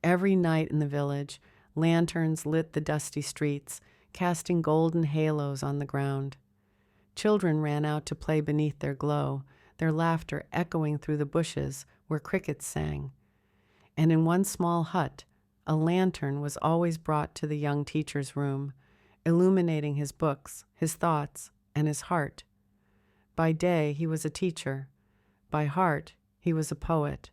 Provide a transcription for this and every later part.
Every night in the village, lanterns lit the dusty streets, casting golden halos on the ground. Children ran out to play beneath their glow, their laughter echoing through the bushes where crickets sang. And in one small hut, a lantern was always brought to the young teacher's room, illuminating his books, his thoughts, and his heart. By day, he was a teacher. By heart, he was a poet.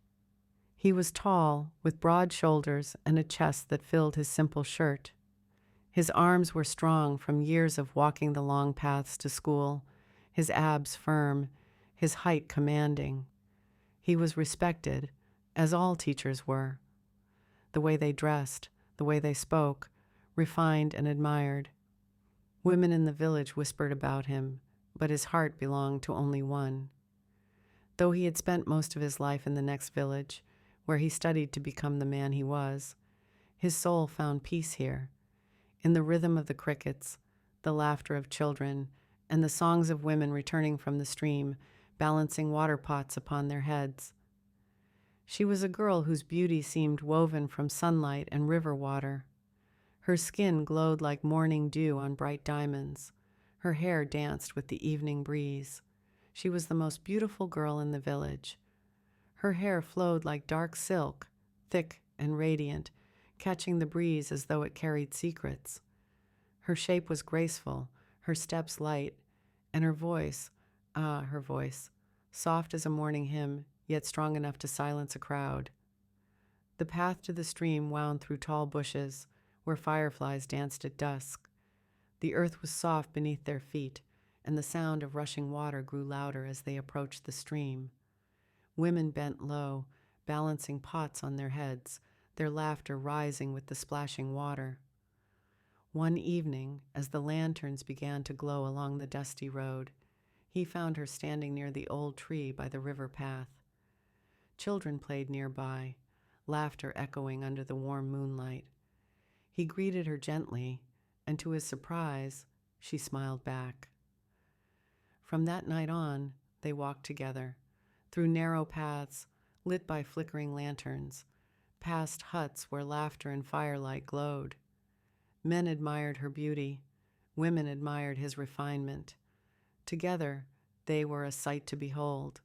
He was tall, with broad shoulders and a chest that filled his simple shirt. His arms were strong from years of walking the long paths to school, his abs firm, his height commanding. He was respected, as all teachers were. The way they dressed, the way they spoke, refined and admired. Women in the village whispered about him, but his heart belonged to only one. Though he had spent most of his life in the next village, where he studied to become the man he was, his soul found peace here, in the rhythm of the crickets, the laughter of children, and the songs of women returning from the stream, balancing water pots upon their heads. She was a girl whose beauty seemed woven from sunlight and river water. Her skin glowed like morning dew on bright diamonds. Her hair danced with the evening breeze. She was the most beautiful girl in the village. Her hair flowed like dark silk, thick and radiant, catching the breeze as though it carried secrets. Her shape was graceful, her steps light, and her voice, her voice, soft as a morning hymn, yet strong enough to silence a crowd. The path to the stream wound through tall bushes, where fireflies danced at dusk. The earth was soft beneath their feet, and the sound of rushing water grew louder as they approached the stream. Women bent low, balancing pots on their heads, their laughter rising with the splashing water. One evening, as the lanterns began to glow along the dusty road, he found her standing near the old tree by the river path. Children played nearby, laughter echoing under the warm moonlight. He greeted her gently, and to his surprise, she smiled back. From that night on, they walked together, through narrow paths lit by flickering lanterns, past huts where laughter and firelight glowed. Men admired her beauty, women admired his refinement. Together, they were a sight to behold.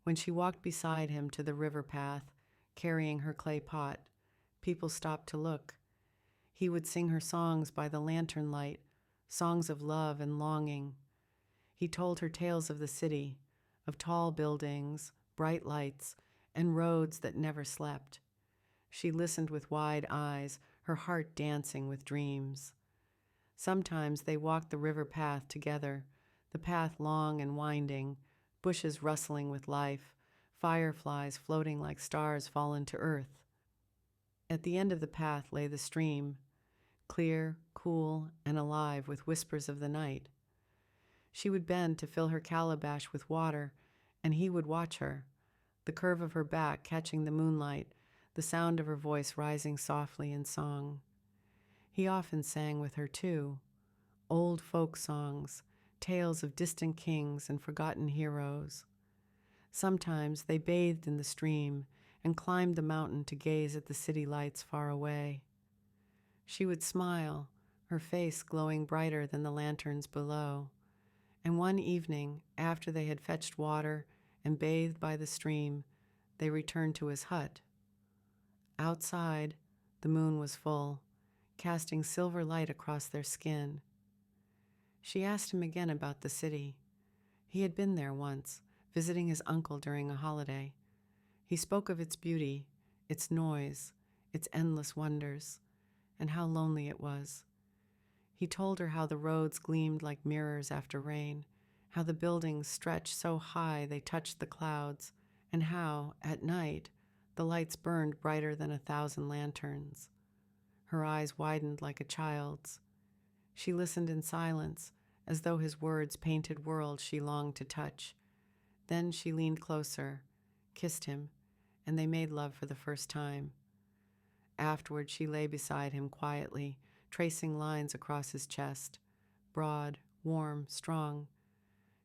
When she walked beside him to the river path, carrying her clay pot, people stopped to look. He would sing her songs by the lantern light, songs of love and longing. He told her tales of the city, of tall buildings, bright lights, and roads that never slept. She listened with wide eyes, her heart dancing with dreams. Sometimes they walked the river path together, the path long and winding, bushes rustling with life, fireflies floating like stars fallen to earth. At the end of the path lay the stream, clear, cool, and alive with whispers of the night. She would bend to fill her calabash with water, and he would watch her, the curve of her back catching the moonlight, the sound of her voice rising softly in song. He often sang with her too, old folk songs, tales of distant kings and forgotten heroes. Sometimes they bathed in the stream and climbed the mountain to gaze at the city lights far away. She would smile, her face glowing brighter than the lanterns below. And one evening, after they had fetched water and bathed by the stream, they returned to his hut. Outside, the moon was full, casting silver light across their skin. She asked him again about the city. He had been there once, visiting his uncle during a holiday. He spoke of its beauty, its noise, its endless wonders, and how lonely it was. He told her how the roads gleamed like mirrors after rain, how the buildings stretched so high they touched the clouds, and how, at night, the lights burned brighter than 1,000 lanterns. Her eyes widened like a child's. She listened in silence, as though his words painted worlds she longed to touch. Then she leaned closer, kissed him, and they made love for the first time. Afterward, she lay beside him quietly, tracing lines across his chest, broad, warm, strong.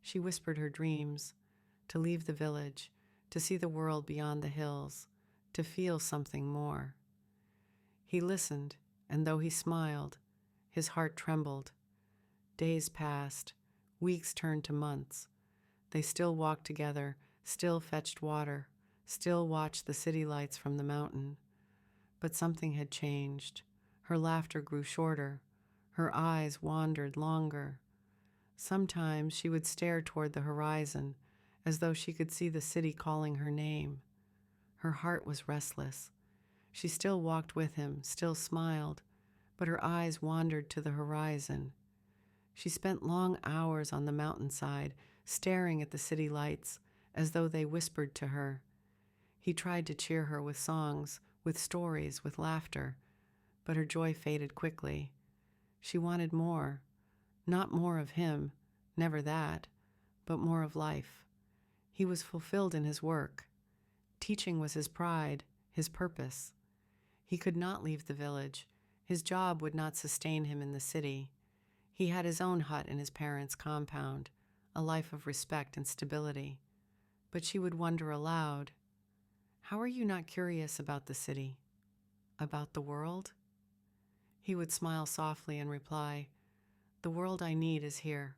She whispered her dreams, to leave the village, to see the world beyond the hills, to feel something more. He listened, and though he smiled, his heart trembled. Days passed, weeks turned to months. They still walked together, still fetched water, still watched the city lights from the mountain. But something had changed. Her laughter grew shorter. Her eyes wandered longer. Sometimes she would stare toward the horizon, as though she could see the city calling her name. Her heart was restless. She still walked with him, still smiled, but her eyes wandered to the horizon. She spent long hours on the mountainside, staring at the city lights, as though they whispered to her. He tried to cheer her with songs, with stories, with laughter, but her joy faded quickly. She wanted more, not more of him, never that, but more of life. He was fulfilled in his work. Teaching was his pride, his purpose. He could not leave the village. His job would not sustain him in the city. He had his own hut in his parents' compound, a life of respect and stability. But she would wonder aloud, "How are you not curious about the city? About the world?" He would smile softly and reply, "The world I need is here."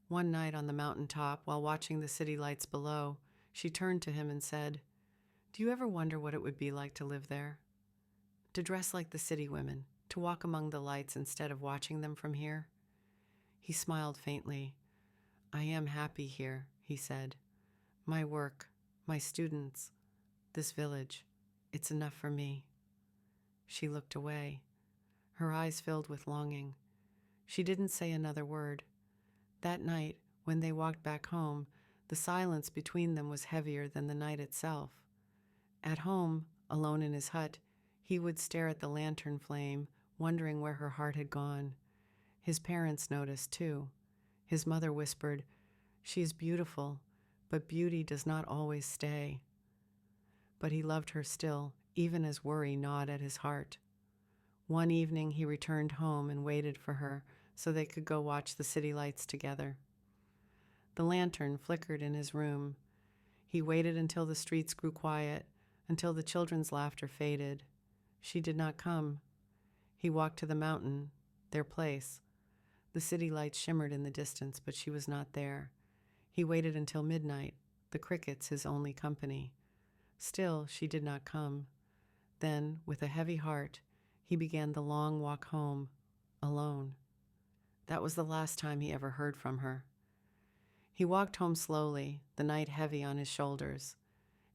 One night on the mountain top, while watching the city lights below, she turned to him and said, "Do you ever wonder what it would be like to live there? To dress like the city women, to walk among the lights instead of watching them from here?" He smiled faintly. "I am happy here," he said. "My work, my students, this village, it's enough for me." She looked away. Her eyes filled with longing. She didn't say another word. That night, when they walked back home, the silence between them was heavier than the night itself. At home, alone in his hut, he would stare at the lantern flame, wondering where her heart had gone. His parents noticed, too. His mother whispered, "She is beautiful, but beauty does not always stay." But he loved her still, even as worry gnawed at his heart. One evening he returned home and waited for her so they could go watch the city lights together. The lantern flickered in his room. He waited until the streets grew quiet, until the children's laughter faded. She did not come. He walked to the mountain, their place. The city lights shimmered in the distance, but she was not there. He waited until midnight, the crickets his only company. Still, she did not come. Then, with a heavy heart, he began the long walk home, alone. That was the last time he ever heard from her. He walked home slowly, the night heavy on his shoulders.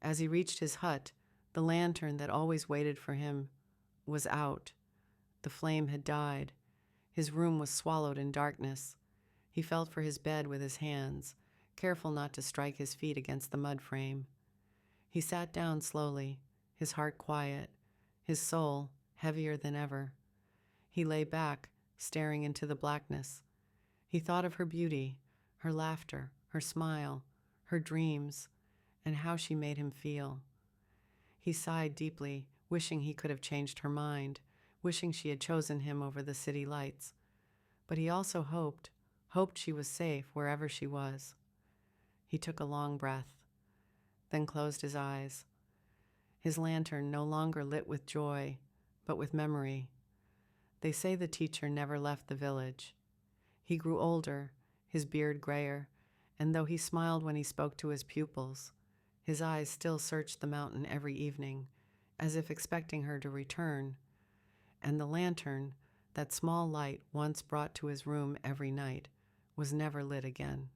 As he reached his hut, the lantern that always waited for him was out. The flame had died. His room was swallowed in darkness. He felt for his bed with his hands, careful not to strike his feet against the mud frame. He sat down slowly, his heart quiet, his soul heavier than ever. He lay back, staring into the blackness. He thought of her beauty, her laughter, her smile, her dreams, and how she made him feel. He sighed deeply, wishing he could have changed her mind, wishing she had chosen him over the city lights. But he also hoped she was safe wherever she was. He took a long breath, then closed his eyes. His lantern no longer lit with joy, but with memory. They say the teacher never left the village. He grew older, his beard grayer, and though he smiled when he spoke to his pupils, his eyes still searched the mountain every evening, as if expecting her to return. And the lantern, that small light once brought to his room every night, was never lit again.